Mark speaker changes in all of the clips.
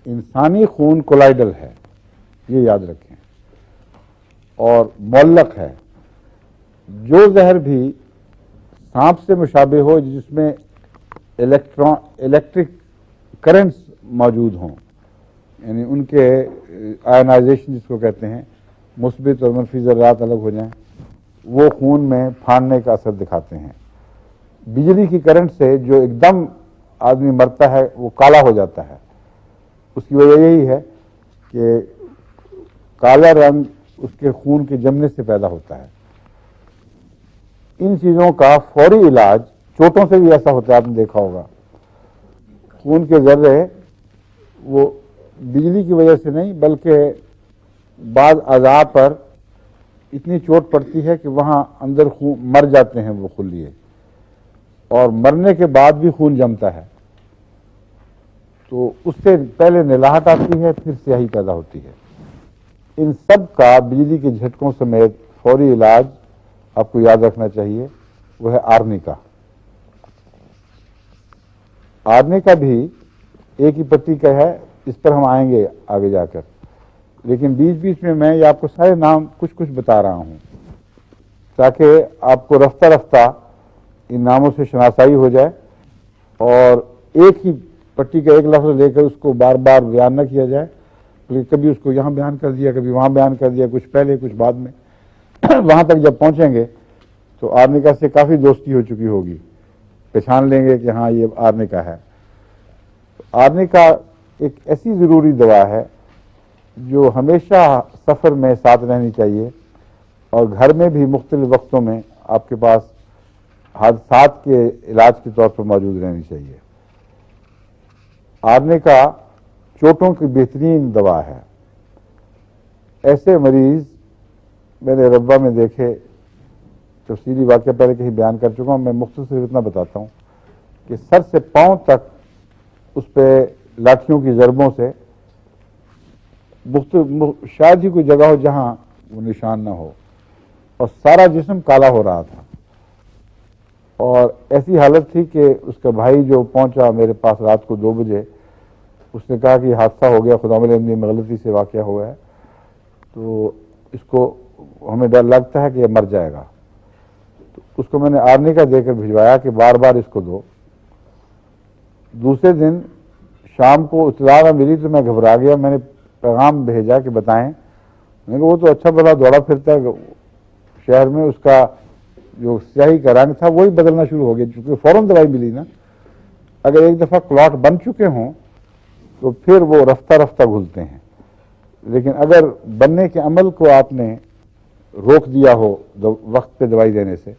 Speaker 1: انسانی خون کولائڈل ہے، یہ یاد رکھیں، اور معلق ہے۔ جو زہر بھی سانپ سے مشابہ ہو، جس میں الیکٹرک کرنٹس موجود ہوں، یعنی ان کے آئنائزیشن جس کو کہتے ہیں، مثبت اور منفی ذرات الگ ہو جائیں، وہ خون میں پھاڑنے کا اثر دکھاتے ہیں۔ بجلی کی کرنٹ سے جو ایک دم آدمی مرتا ہے وہ کالا ہو جاتا ہے، اس کی وجہ یہی ہے کہ کالا رنگ اس کے خون کے جمنے سے پیدا ہوتا ہے۔ ان چیزوں کا فوری علاج، چوٹوں سے بھی ایسا ہوتا ہے، آپ نے دیکھا ہوگا، خون کے ذرے وہ بجلی کی وجہ سے نہیں بلکہ بعض اعضاء پر اتنی چوٹ پڑتی ہے کہ وہاں اندر خون مر جاتے ہیں وہ خلیے، اور مرنے کے بعد بھی خون جمتا ہے، تو اس سے پہلے نلاہٹ آتی ہے، پھر سیاہی پیدا ہوتی ہے۔ ان سب کا بجلی کے جھٹکوں سمیت فوری علاج آپ کو یاد رکھنا چاہیے، وہ ہے آرنیکا۔ آرنیکا بھی ایک ہی پتی کا ہے، اس پر ہم آئیں گے آگے جا کر، لیکن بیچ بیچ میں یہ آپ کو سارے نام کچھ کچھ بتا رہا ہوں تاکہ آپ کو رفتہ رفتہ ان ناموں سے شناسائی ہو جائے، اور ایک ہی پٹی کا ایک لفظ لے کر اس کو بار بار بیان نہ کیا جائے، بلکہ کبھی اس کو یہاں بیان کر دیا، کبھی وہاں بیان کر دیا، کچھ پہلے کچھ بعد میں۔ وہاں تک جب پہنچیں گے تو آرنیکا سے کافی دوستی ہو چکی ہوگی، پہچان لیں گے کہ ہاں یہ آرنیکا ہے۔ آرنیکا ایک ایسی ضروری دوا ہے جو ہمیشہ سفر میں ساتھ رہنی چاہیے، اور گھر میں بھی مختلف وقتوں میں آپ کے پاس حادثات کے علاج کے طور پر موجود رہنی چاہیے۔ آرنیکا چوٹوں کی بہترین دوا ہے۔ ایسے مریض میں نے ربوہ میں دیکھے، تفصیلی واقعہ پہلے کہیں بیان کر چکا ہوں، میں مختصر اتنا بتاتا ہوں کہ سر سے پاؤں تک اس پہ لاٹھیوں کی ضربوں سے شاید ہی کوئی جگہ ہو جہاں وہ نشان نہ ہو، اور سارا جسم کالا ہو رہا تھا، اور ایسی حالت تھی کہ اس کا بھائی جو پہنچا میرے پاس رات کو 2 بجے، اس نے کہا کہ یہ حادثہ ہو گیا، خدا ملے میں غلطی سے واقعہ ہوا ہے، تو اس کو ہمیں ڈر لگتا ہے کہ یہ مر جائے گا۔ تو اس کو میں نے آرنیکا دے کر بھجوایا کہ بار بار اس کو دو۔ دوسرے دن شام کو اطلاع نہ ملی تو میں گھبرا گیا، میں نے پیغام بھیجا کہ بتائیں، میں نے کہا وہ تو اچھا بھلا دوڑا پھرتا ہے شہر میں، اس کا جو سیاہی کا رنگ تھا وہی بدلنا شروع ہو گیا، چونکہ فوراً دوائی ملی نا۔ اگر ایک دفعہ کلاٹ بن چکے ہوں تو پھر وہ رفتہ رفتہ گھلتے ہیں، لیکن اگر بننے کے عمل کو آپ نے روک دیا ہو وقت پہ دوائی دینے سے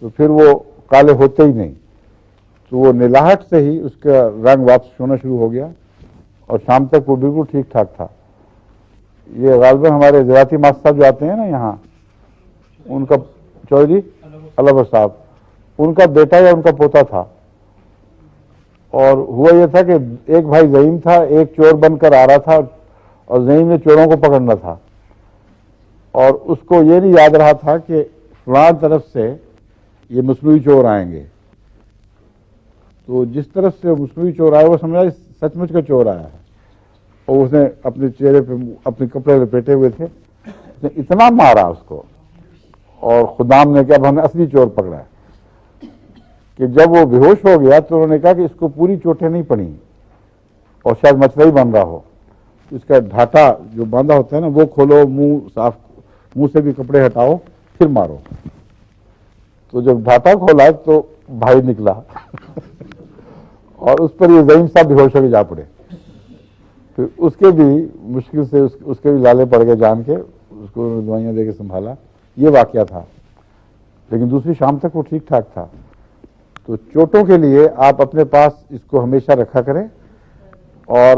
Speaker 1: تو پھر وہ کالے ہوتے ہی نہیں۔ تو وہ نلاہٹ سے ہی اس کا رنگ واپس ہونا شروع ہو گیا، اور شام تک وہ بالکل ٹھیک ٹھاک تھا۔ یہ غالباً ہمارے زراعتی ماسٹر صاحب جو آتے ہیں نا یہاں، ان کا چودھری علوہ صاحب، ان کا بیٹا یا ان کا پوتا تھا، اور ہوا یہ تھا کہ ایک بھائی زعیم تھا، ایک چور بن کر آ رہا تھا، اور زعیم نے چوروں کو پکڑنا تھا، اور اس کو یہ نہیں یاد رہا تھا کہ فلاں طرف سے یہ مصنوعی چور آئیں گے، تو جس طرف سے مصنوعی چور آئے وہ سمجھا سچ مچ کا چور آیا ہے، اور اس نے اپنے چہرے پہ اپنے کپڑے لپیٹے ہوئے تھے، اس نے اتنا مارا اس کو، اور خدام نے کہا اب ہم نے اصلی چور پکڑا ہے، کہ جب وہ بے ہوش ہو گیا تو انہوں نے کہا کہ اس کو پوری چوٹیں نہیں پڑیں، اور شاید مچھلی بن رہا ہو، اس کا ڈھاٹا جو باندھا ہوتا ہے نا وہ کھولو، منہ صاف، منہ سے بھی کپڑے ہٹاؤ پھر مارو۔ تو جب ڈھاٹا کھولا تو بھائی نکلا اور اس پر یہ زعیم صاحب بے ہوش ہو کے جا پڑے، پھر اس کے بھی مشکل سے اس کے بھی لالے پڑ گئے جان کے، اس کو دوائیاں دے کے سنبھالا۔ یہ واقعہ تھا، لیکن دوسری شام تک وہ ٹھیک ٹھاک تھا۔ تو چوٹوں کے لیے آپ اپنے پاس اس کو ہمیشہ رکھا کریں، اور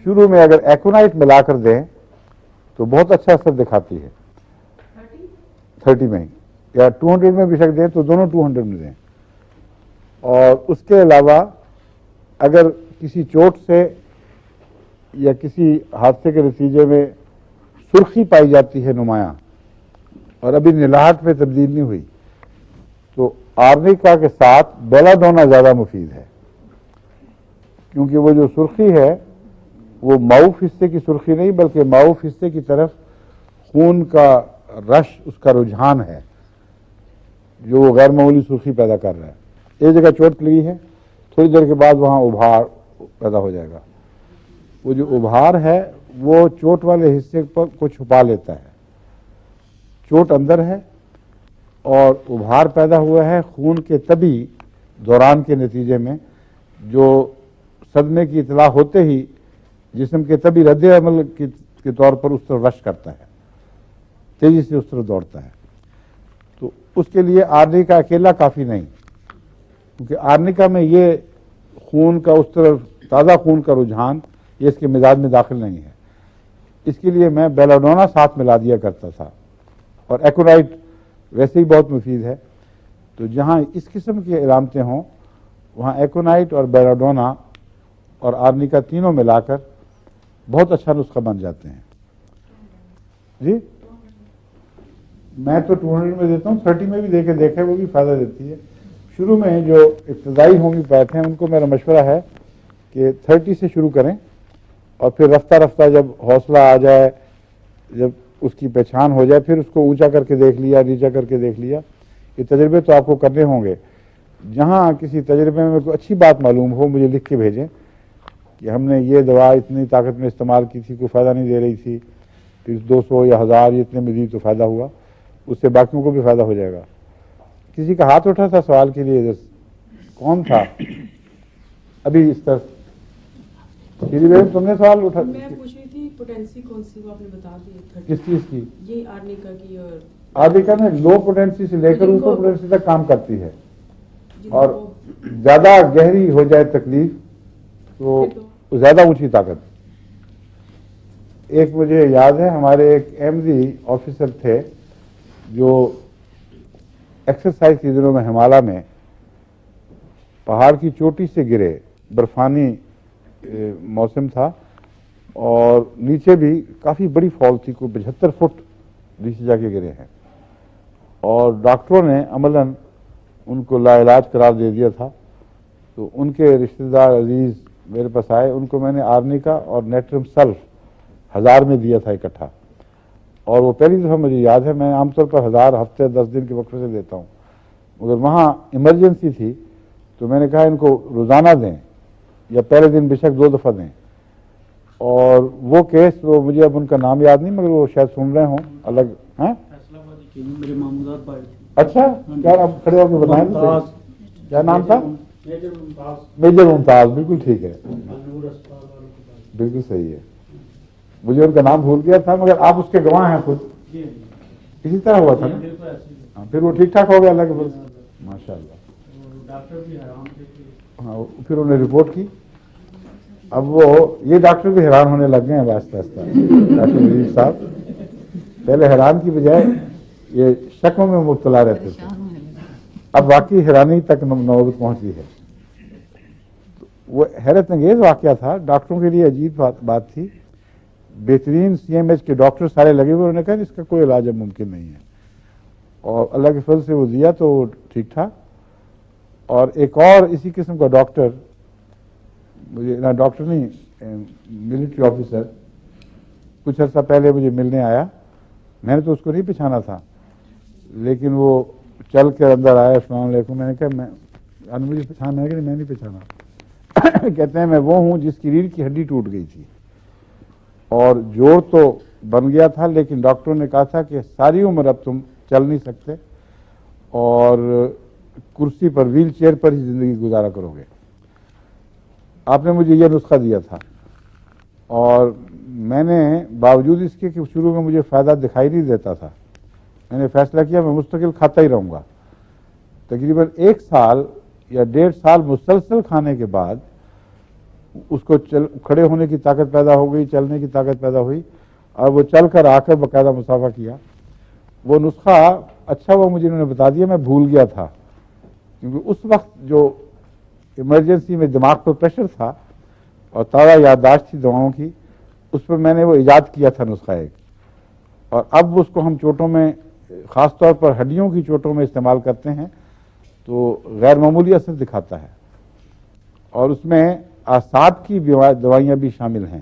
Speaker 1: شروع میں اگر ایکونائٹ ملا کر دیں تو بہت اچھا اثر دکھاتی ہے۔ 30 میں یا 200 میں بھی شک دیں تو دونوں 200 میں دیں۔ اور اس کے علاوہ اگر کسی چوٹ سے یا کسی حادثے کے نتیجے میں سرخی پائی جاتی ہے نمایاں، اور ابھی نلاہٹ میں تبدیل نہیں ہوئی، تو آرنیکا کے ساتھ بیلا ڈونا زیادہ مفید ہے، کیونکہ وہ جو سرخی ہے وہ معروف حصے کی سرخی نہیں بلکہ معروف حصے کی طرف خون کا رش، اس کا رجحان ہے جو وہ غیر معمولی سرخی پیدا کر رہا ہے. ایک جگہ چوٹ لگی ہے، تھوڑی دیر کے بعد وہاں ابھار پیدا ہو جائے گا. وہ جو ابھار ہے وہ چوٹ والے حصے کو چھپا لیتا ہے. چوٹ اندر ہے اور ابھار پیدا ہوا ہے خون کے طبی دوران کے نتیجے میں، جو صدمے کی اطلاع ہوتے ہی جسم کے طبی رد عمل کے طور پر اس طرف رش کرتا ہے، تیزی سے اس طرف دوڑتا ہے. تو اس کے لیے آرنیکا اکیلا کافی نہیں، کیونکہ آرنیکا میں یہ خون کا اس طرف تازہ خون کا رجحان یہ اس کے مزاج میں داخل نہیں ہے. اس کے لیے میں بیلاڈونا ساتھ ملا دیا کرتا تھا، اور ایکونائٹ ویسے ہی بہت مفید ہے. تو جہاں اس قسم کی علامتیں ہوں وہاں ایکونائٹ اور بیلاڈونا اور آرنیکا تینوں ملا کر بہت اچھا نسخہ بن جاتے ہیں. جی میں تو 200 میں دیتا ہوں، 30 میں بھی دے کے دیکھے، وہ بھی فائدہ دیتی ہے. شروع میں جو ابتدائی ہومیوپیتھ ہیں ان کو میرا مشورہ ہے کہ 30 سے شروع کریں، اور پھر رفتہ رفتہ جب حوصلہ آ جائے، جب اس کی پہچان ہو جائے، پھر اس کو اونچا کر کے دیکھ لیا، نیچا کر کے دیکھ لیا. یہ تجربے تو آپ کو کرنے ہوں گے. جہاں کسی تجربے میں کوئی اچھی بات معلوم ہو مجھے لکھ کے بھیجیں کہ ہم نے یہ دوا اتنی طاقت میں استعمال کی تھی، کوئی فائدہ نہیں دے رہی تھی، پھر 200 یا 1000 یہ اتنے میں دی تو فائدہ ہوا، اس سے باقیوں کو بھی فائدہ ہو جائے گا. کسی کا ہاتھ اٹھا تھا سوال کے لیے؟ کون تھا ابھی اس طرف؟ تم نے سوال اٹھا؟
Speaker 2: میں پوچھ رہی تھی پوٹینسی کون سی، وہ آپ نے بتا دی.
Speaker 1: کس چیز کی؟
Speaker 2: یہ آرنیکا کی. اور
Speaker 1: آرنیکا میں لو پوٹینسی سے لے کر اوپر پوٹینسی تک کام کرتی ہے، اور زیادہ گہری ہو جائے تکلیف تو زیادہ اونچی طاقت. ایک مجھے یاد ہے ہمارے ایک ایم ڈی آفیسر تھے جو ایکسرسائز کے دنوں میں ہمالیہ میں پہاڑ کی چوٹی سے گرے، برفانی موسم تھا، اور نیچے بھی کافی بڑی فال تھی، کوئی 75 فٹ نیچے جا کے گرے ہیں، اور ڈاکٹروں نے عملاً ان کو لا علاج قرار دے دیا تھا. تو ان کے رشتہ دار عزیز میرے پاس آئے، ان کو میں نے آرنیکا اور نیٹرم سلف 1000 میں دیا تھا اکٹھا، اور وہ پہلی دفعہ مجھے یاد ہے. میں عام طور پر 1000 ہفتے 10 دن کے وقفے سے دیتا ہوں، مگر وہاں ایمرجنسی تھی تو میں نے کہا ان کو روزانہ دیں یا پہلے دن بے شک 2 دفعہ دیں. اور وہ کیس وہ مجھے اب ان کا نام یاد نہیں، مگر وہ شاید سن رہے ہوں الگ. ہاں
Speaker 3: میرے مامودات بھائی.
Speaker 1: اچھا کیا نام؟ کھڑے ہو کے بتائیں. کیا نام تھا؟ میجر ممتاز. بالکل ٹھیک ہے، بالکل صحیح ہے. مجھے ان کا نام بھول گیا تھا، مگر آپ اس کے گواہ ہیں خود. اسی طرح ہوا تھا نا؟ ہاں پھر وہ ٹھیک ٹھاک ہو گیا اللہ کے فضل سے، ماشاء اللہ. ہاں پھر انہوں نے رپورٹ کی. اب وہ یہ ڈاکٹر بھی حیران ہونے لگ گئے ہیں آہستہ آہستہ. ڈاکٹر عزیز صاحب پہلے حیران کی بجائے یہ شکوں میں مبتلا رہتے تھے، اب واقعی حیرانی تک نوبت پہنچی ہے. وہ حیرت انگیز واقعہ تھا، ڈاکٹروں کے لیے عجیب بات تھی. بہترین سی ایم ایچ کے ڈاکٹر سارے لگے ہوئے، انہوں نے کہا اس کا کوئی علاج اب ممکن نہیں ہے، اور اللہ کے فضل سے وہ دیا تو ٹھیک ٹھاک. اور ایک اور اسی قسم کا ڈاکٹر، مجھے نہ ڈاکٹر نہیں ملٹری آفیسر، کچھ عرصہ پہلے مجھے ملنے آیا. میں نے تو اس کو نہیں پہچانا تھا، لیکن وہ چل کے اندر آیا، السلام علیکم. میں نے کہا مجھے پہچانا ہے کہ میں نہیں پہچانا. کہتے ہیں میں وہ ہوں جس کی ریڑھ کی ہڈی ٹوٹ گئی تھی اور جوڑ تو بن گیا تھا، لیکن ڈاکٹروں نے کہا تھا کہ ساری عمر اب تم چل نہیں سکتے اور کرسی پر ویل چیئر پر ہی زندگی گزارا کرو گے. آپ نے مجھے یہ نسخہ دیا تھا، اور میں نے باوجود اس کے کہ شروع میں مجھے فائدہ دکھائی نہیں دیتا تھا، میں نے فیصلہ کیا میں مستقل کھاتا ہی رہوں گا. تقریباً 1 سال یا 1.5 سال مسلسل کھانے کے بعد اس کو کھڑے ہونے کی طاقت پیدا ہو گئی، چلنے کی طاقت پیدا ہوئی، اور وہ چل کر آ کر باقاعدہ مسافہ کیا. وہ نسخہ اچھا وہ مجھے انہوں نے بتا دیا، میں بھول گیا تھا، کیونکہ اس وقت جو ایمرجنسی میں دماغ پر پریشر تھا اور تازہ یادداشت تھی دواؤں کی، اس پر میں نے وہ ایجاد کیا تھا نسخہ ایک. اور اب اس کو ہم چوٹوں میں، خاص طور پر ہڈیوں کی چوٹوں میں استعمال کرتے ہیں تو غیر معمولی اثر دکھاتا ہے. اور اس میں اعصاب کی دوائیاں بھی شامل ہیں،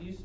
Speaker 4: 30